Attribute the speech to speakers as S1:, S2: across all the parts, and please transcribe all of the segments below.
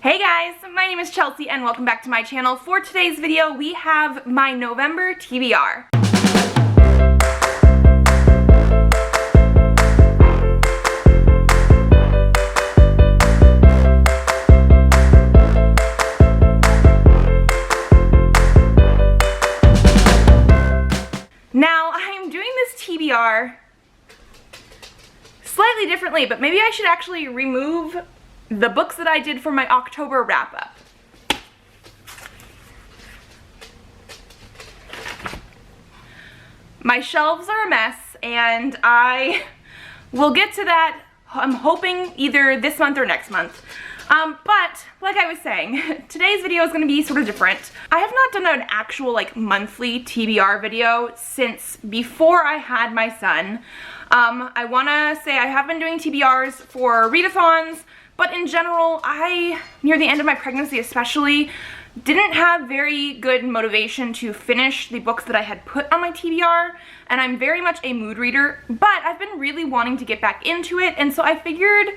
S1: Hey guys, my name is Chelsea and welcome back to my channel. For today's video, we have my November TBR. Now, I'm doing this TBR slightly differently, but maybe I should actually remove the books that I did for my October wrap-up. My shelves are a mess, and I will get to that, I'm hoping, either this month or next month. But, like I was saying, today's video is going to be sort of different. I have not done an actual, monthly TBR video since before I had my son. I want to say I have been doing TBRs for readathons, but in general, near the end of my pregnancy especially, didn't have very good motivation to finish the books that I had put on my TBR, and I'm very much a mood reader, but I've been really wanting to get back into it, and so I figured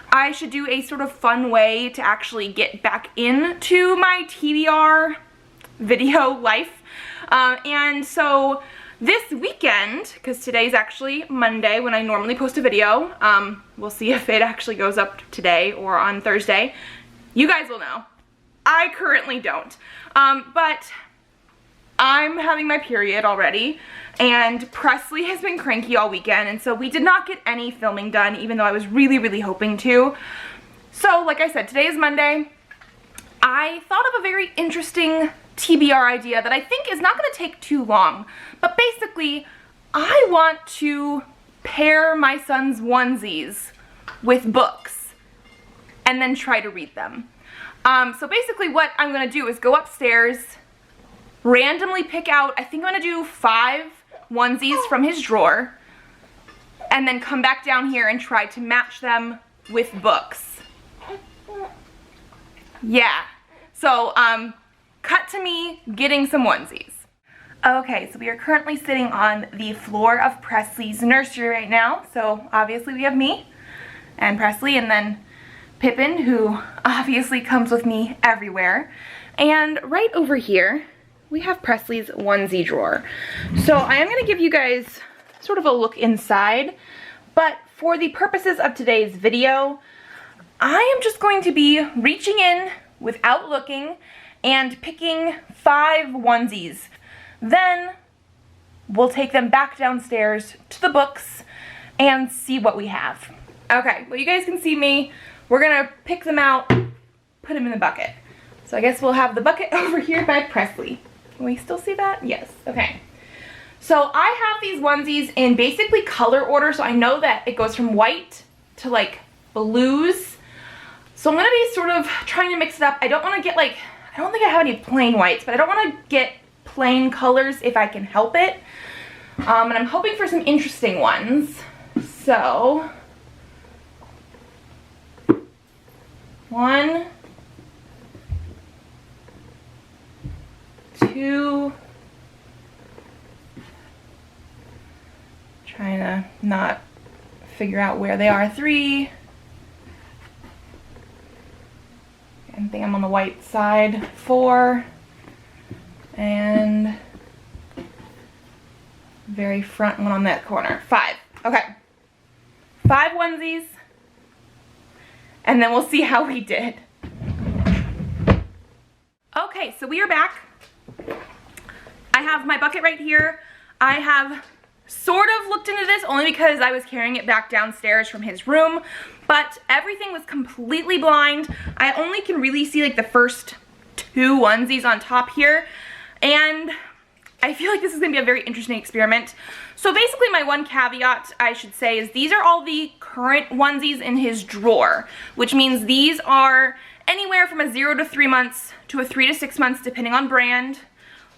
S1: I should do a sort of fun way to actually get back into my TBR video life. And so this weekend, because today's actually Monday when I normally post a video, we'll see if it actually goes up today or on Thursday. You guys will know. I currently don't. But I'm having my period already, and Presley has been cranky all weekend, and so we did not get any filming done, even though I was really, really hoping to. So, like I said, today is Monday. I thought of a very interesting TBR idea that I think is not going to take too long, but basically I want to pair my son's onesies with books and then try to read them. So basically what I'm going to do is go upstairs, randomly pick out, I think I'm going to do 5 onesies from his drawer, and then come back down here and try to match them with books. Yeah, so cut to me getting some onesies. Okay, so we are currently sitting on the floor of Presley's nursery right now. So obviously we have me and Presley, and then Pippin, who obviously comes with me everywhere. And right over here, we have Presley's onesie drawer. So I am gonna give you guys sort of a look inside, but for the purposes of today's video, I am just going to be reaching in without looking and picking 5 onesies. Then we'll take them back downstairs to the books and see what we have. Okay, well, you guys can see me. We're gonna pick them out, put them in the bucket. So I guess we'll have the bucket over here by Presley. Can we still see that? Yes, okay. So I have these onesies in basically color order, so I know that it goes from white to blues. So I'm gonna be sort of trying to mix it up. I don't wanna get I don't think I have any plain whites, but I don't wanna get plain colors if I can help it. And I'm hoping for some interesting ones. So 1, 2, trying to not figure out where they are, 3, I think I'm on the white side, 4, and very front one on that corner, 5. Okay, 5 onesies, and then we'll see how we did. Okay, so we are back. I have my bucket right here. I have sort of looked into this only because I was carrying it back downstairs from his room, but everything was completely blind. I only can really see the first 2 onesies on top here, and I feel like this is going to be a very interesting experiment. So basically my one caveat I should say is these are all the current onesies in his drawer, which means these are anywhere from a 0 to 3 months to a 3 to 6 months depending on brand.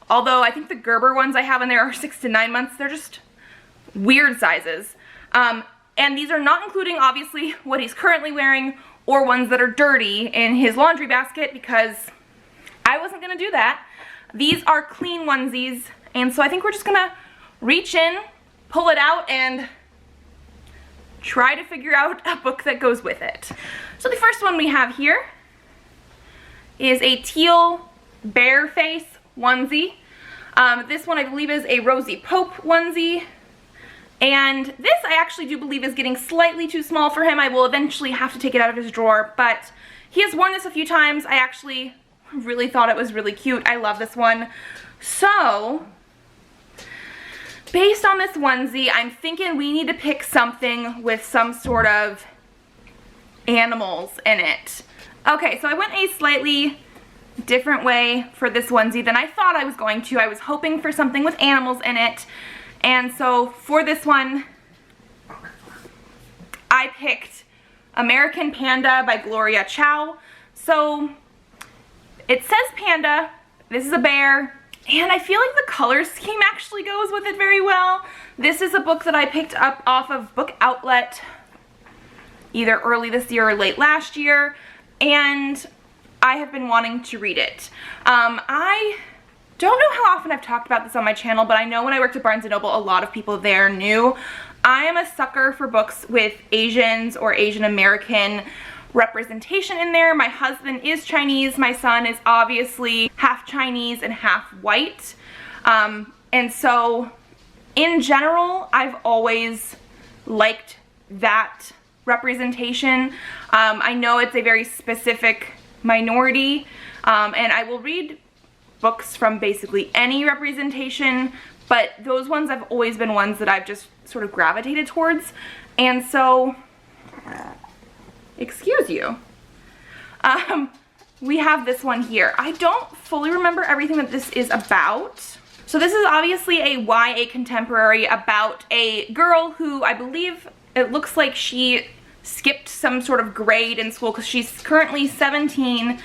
S1: Although I think the Gerber ones I have in there are 6 to 9 months. They're just weird sizes. And these are not including obviously what he's currently wearing or ones that are dirty in his laundry basket, because I wasn't gonna do that. These are clean onesies, and so I think we're just gonna reach in, pull it out, and try to figure out a book that goes with it. So the first one we have here is a teal bear face onesie. This one I believe is a Rosie Pope onesie. And this I actually do believe is getting slightly too small for him. I will eventually have to take it out of his drawer, but he has worn this a few times. I actually really thought it was really cute. I love this one. So, based on this onesie, I'm thinking we need to pick something with some sort of animals in it. Okay, so I went a slightly different way for this onesie than I thought I was going to. I was hoping for something with animals in it. And so for this one, I picked American Panda by Gloria Chow. So it says panda, this is a bear, and I feel like the color scheme actually goes with it very well. This is a book that I picked up off of Book Outlet either early this year or late last year, and I have been wanting to read it. I don't know how often I've talked about this on my channel, but I know when I worked at Barnes & Noble, a lot of people there knew. I am a sucker for books with Asians or Asian American representation in there. My husband is Chinese. My son is obviously half Chinese and half white. And so in general, I've always liked that representation. I know it's a very specific minority, and I will read books from basically any representation, but those ones have always been ones that I've just sort of gravitated towards. And so, excuse you, we have this one here. I don't fully remember everything that this is about. So this is obviously a YA contemporary about a girl who I believe it looks like she skipped some sort of grade in school because she's currently 17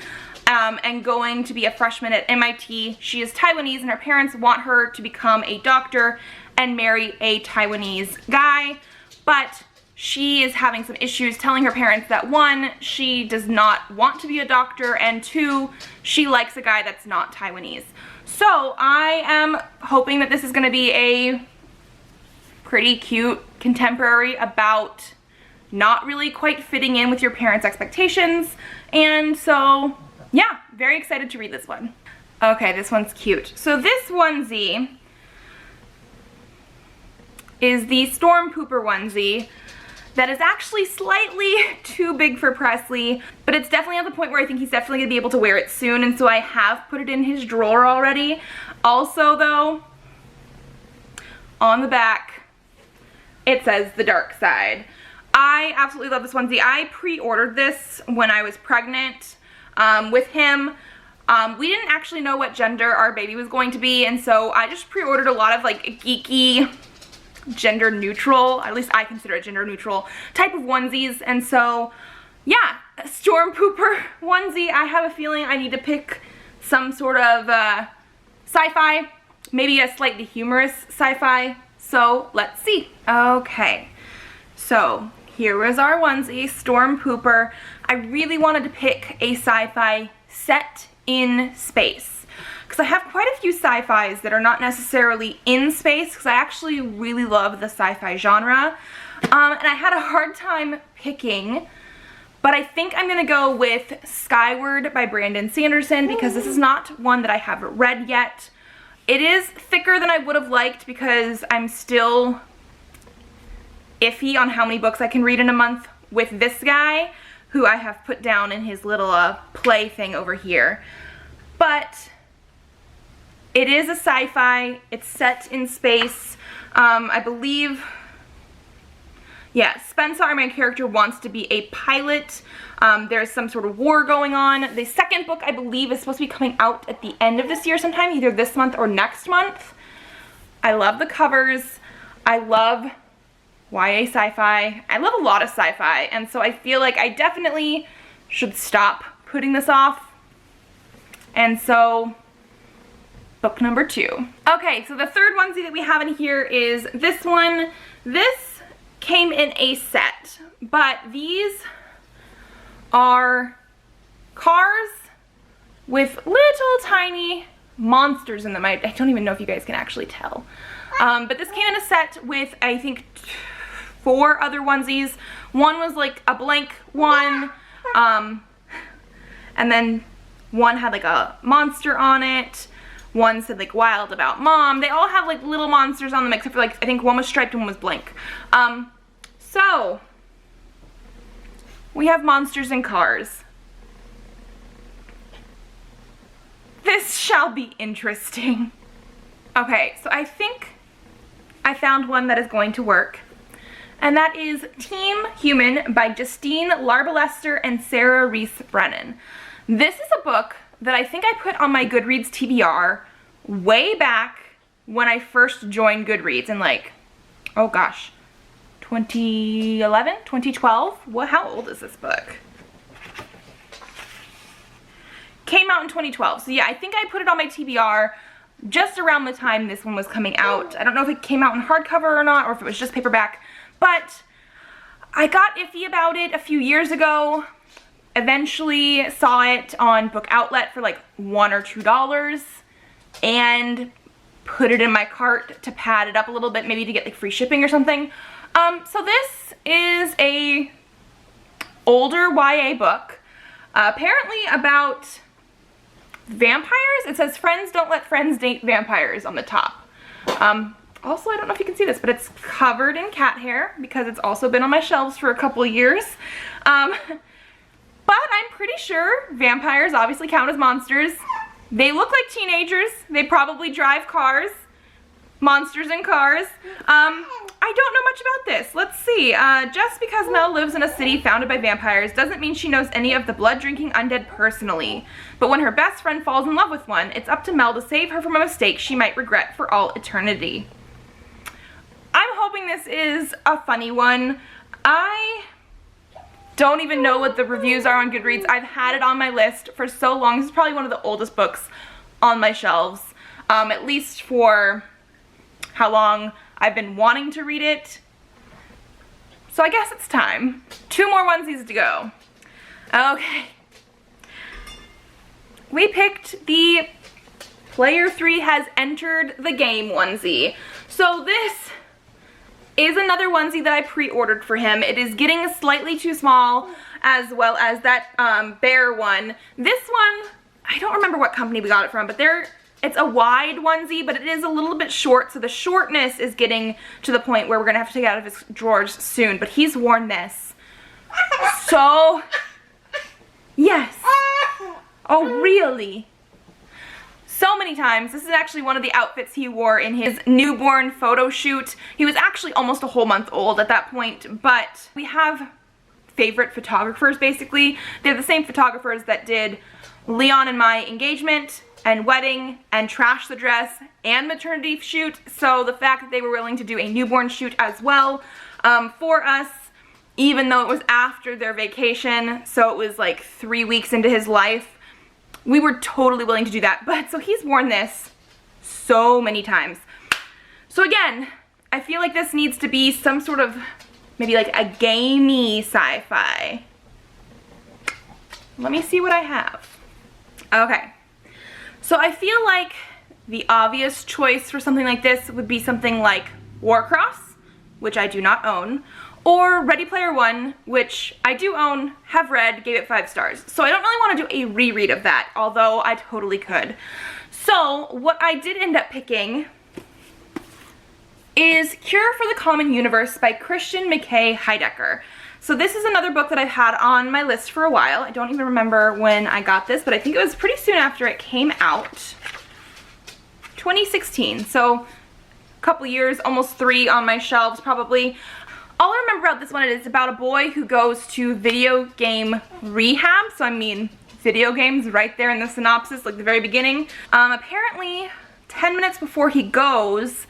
S1: and going to be a freshman at MIT. She is Taiwanese and her parents want her to become a doctor and marry a Taiwanese guy, but she is having some issues telling her parents that one, she does not want to be a doctor, and two, she likes a guy that's not Taiwanese. So I am hoping that this is going to be a pretty cute contemporary about not really quite fitting in with your parents' expectations, and so yeah, very excited to read this one. Okay, this one's cute. So this onesie is the Storm Pooper onesie that is actually slightly too big for Presley, but it's definitely at the point where I think he's definitely gonna be able to wear it soon, and so I have put it in his drawer already. Also though, on the back, it says The Dark Side. I absolutely love this onesie. I pre-ordered this when I was pregnant with him. We didn't actually know what gender our baby was going to be, and so I just pre-ordered a lot of like geeky, gender neutral, at least I consider it gender neutral, type of onesies. And so yeah, a Storm Pooper onesie. I have a feeling I need to pick some sort of sci-fi, maybe a slightly humorous sci-fi, so let's see. Okay, so here was our onesie, Storm Pooper. I really wanted to pick a sci-fi set in space, because I have quite a few sci-fis that are not necessarily in space, because I actually really love the sci-fi genre. And I had a hard time picking, but I think I'm gonna go with Skyward by Brandon Sanderson, because this is not one that I haven't read yet. It is thicker than I would have liked, because I'm still iffy on how many books I can read in a month with this guy, who I have put down in his little play thing over here. But it is a sci-fi, it's set in space. I believe, yeah, Spencer, our main character, wants to be a pilot. There's some sort of war going on. The second book, I believe, is supposed to be coming out at the end of this year sometime, either this month or next month. I love the covers. I love YA sci-fi. I love a lot of sci-fi, and so I feel like I definitely should stop putting this off. And so, book number 2. Okay, so the third onesie that we have in here is this one. This came in a set, but these are cars with little tiny monsters in them. I don't even know if you guys can actually tell. But this came in a set with, I think, 4 other onesies. One was like a blank one, and then One had like a monster on it. One said like wild about mom. They all have like little monsters on them except for like, I think one was striped and one was blank. So we have monsters and cars. This shall be interesting. Okay, so I think I found one that is going to work. And that is Team Human by Justine Larbalester and Sarah Reese Brennan. This is a book that I think I put on my Goodreads TBR way back when I first joined Goodreads in like, oh gosh, 2011, 2012? How old is this book? Came out in 2012. So yeah, I think I put it on my TBR just around the time this one was coming out. I don't know if it came out in hardcover or not, or if it was just paperback, but I got iffy about it a few years ago. Eventually saw it on Book Outlet for like $1 or $2 and put it in my cart to pad it up a little bit, maybe to get like free shipping or something. So this is a older YA book, apparently about vampires. It says friends don't let friends date vampires on the top. Also, I don't know if you can see this, but it's covered in cat hair because it's also been on my shelves for a couple years. But I'm pretty sure vampires obviously count as monsters. They look like teenagers. They probably drive cars. Monsters in cars. I don't know much about this. Let's see. Just because Mel lives in a city founded by vampires doesn't mean she knows any of the blood-drinking undead personally. But when her best friend falls in love with one, it's up to Mel to save her from a mistake she might regret for all eternity. I'm hoping this is a funny one. I don't even know what the reviews are on Goodreads. I've had it on my list for so long. This is probably one of the oldest books on my shelves, at least for how long I've been wanting to read it. So I guess it's time. 2 more onesies to go. Okay. We picked the Player 3 has entered the game onesie. So this is another onesie that I pre-ordered for him. It is getting slightly too small, as well as that bear one. This one, I don't remember what company we got it from, but it's a wide onesie, but it is a little bit short, so the shortness is getting to the point where we're gonna have to take it out of his drawers soon, but he's worn this so, yes. Oh, really? So many times. This is actually one of the outfits he wore in his newborn photo shoot. He was actually almost a whole month old at that point, but we have favorite photographers basically. They're the same photographers that did Leon and my engagement and wedding and Trash the Dress and maternity shoot, so the fact that they were willing to do a newborn shoot as well for us, even though it was after their vacation, so it was like 3 weeks into his life, we were totally willing to do that. But so he's worn this so many times. So again, I feel like this needs to be some sort of maybe like a gamey sci-fi. Let me see what I have. Okay. So I feel like the obvious choice for something like this would be something like Warcross, which I do not own, or Ready Player One, which I do own, have read, gave it 5 stars. So I don't really want to do a reread of that, although I totally could. So what I did end up picking is Cure for the Common Universe by Christian McKay Heidecker. So this is another book that I've had on my list for a while. I don't even remember when I got this, but I think it was pretty soon after it came out. 2016, so a couple years, almost 3 on my shelves probably. All I remember about this one is about a boy who goes to video game rehab. So I mean, video games right there in the synopsis, like the very beginning. Apparently, 10 minutes before he goes,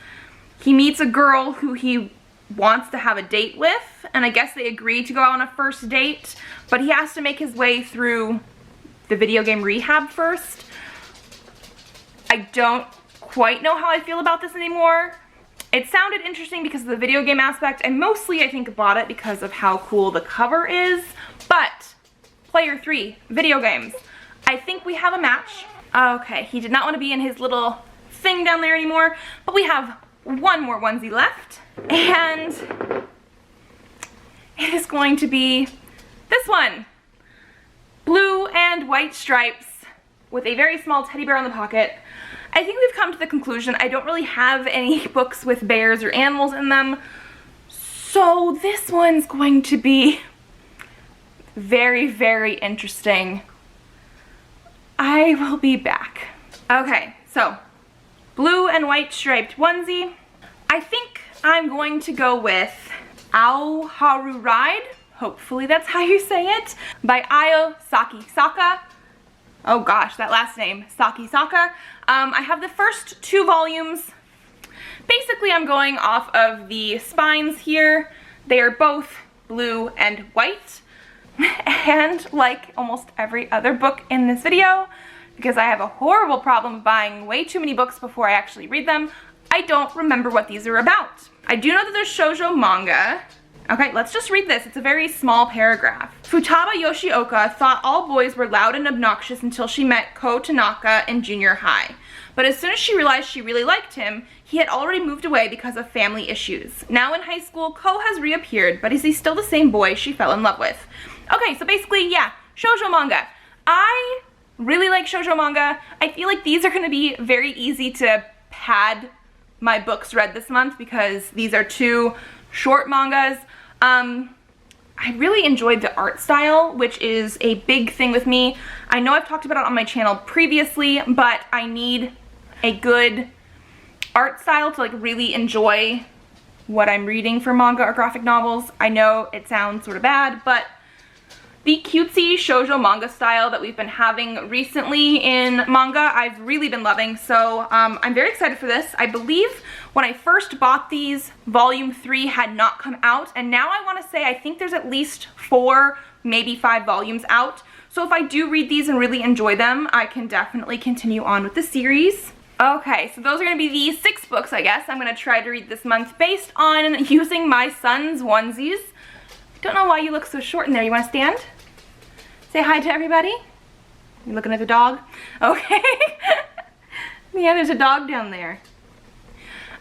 S1: he meets a girl who he wants to have a date with, and I guess they agree to go out on a first date, but he has to make his way through the video game rehab first. I don't quite know how I feel about this anymore. It sounded interesting because of the video game aspect, and mostly I think bought it because of how cool the cover is, but Player 3, video games. I think we have a match. Okay, he did not want to be in his little thing down there anymore, but we have one more onesie left, and it is going to be this one. Blue and white stripes, with a very small teddy bear on the pocket. I think we've come to the conclusion I don't really have any books with bears or animals in them, so this one's going to be very, very interesting. I will be back. Okay, so blue and white striped onesie. I think I'm going to go with Haru Ride, hopefully that's how you say it, by Ayo Sakisaka. Oh gosh, that last name, Sakisaka. I have the first 2 volumes. Basically, I'm going off of the spines here. They are both blue and white. And like almost every other book in this video, because I have a horrible problem of buying way too many books before I actually read them, I don't remember what these are about. I do know that there's shoujo manga. Okay, let's just read this. It's a very small paragraph. Futaba Yoshioka thought all boys were loud and obnoxious until she met Ko Tanaka in junior high. But as soon as she realized she really liked him, he had already moved away because of family issues. Now in high school, Ko has reappeared, but is he still the same boy she fell in love with? Okay, so basically, yeah, shoujo manga. I really like shoujo manga. I feel like these are gonna be very easy to pad my books read this month because these are 2 short mangas. I really enjoyed the art style, which is a big thing with me. I know I've talked about it on my channel previously, but I need a good art style to like really enjoy what I'm reading for manga or graphic novels. I know it sounds sort of bad, but the cutesy shoujo manga style that we've been having recently in manga, I've really been loving, so I'm very excited for this. I believe when I first bought these, volume 3 had not come out, and now I want to say I think there's at least 4, maybe 5 volumes out. So if I do read these and really enjoy them, I can definitely continue on with the series. Okay, so those are going to be the 6 books, I guess, I'm going to try to read this month based on using my son's onesies. Don't know why you look so short in there. You want to stand? Say hi to everybody. You looking at the dog? Okay. Yeah, there's a dog down there.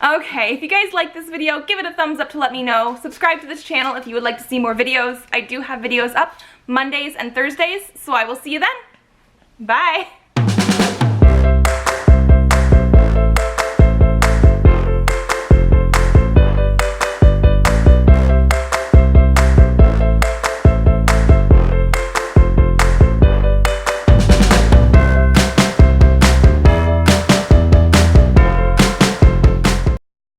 S1: Okay, if you guys like this video, give it a thumbs up to let me know. Subscribe to this channel if you would like to see more videos. I do have videos up Mondays and Thursdays, so I will see you then. Bye.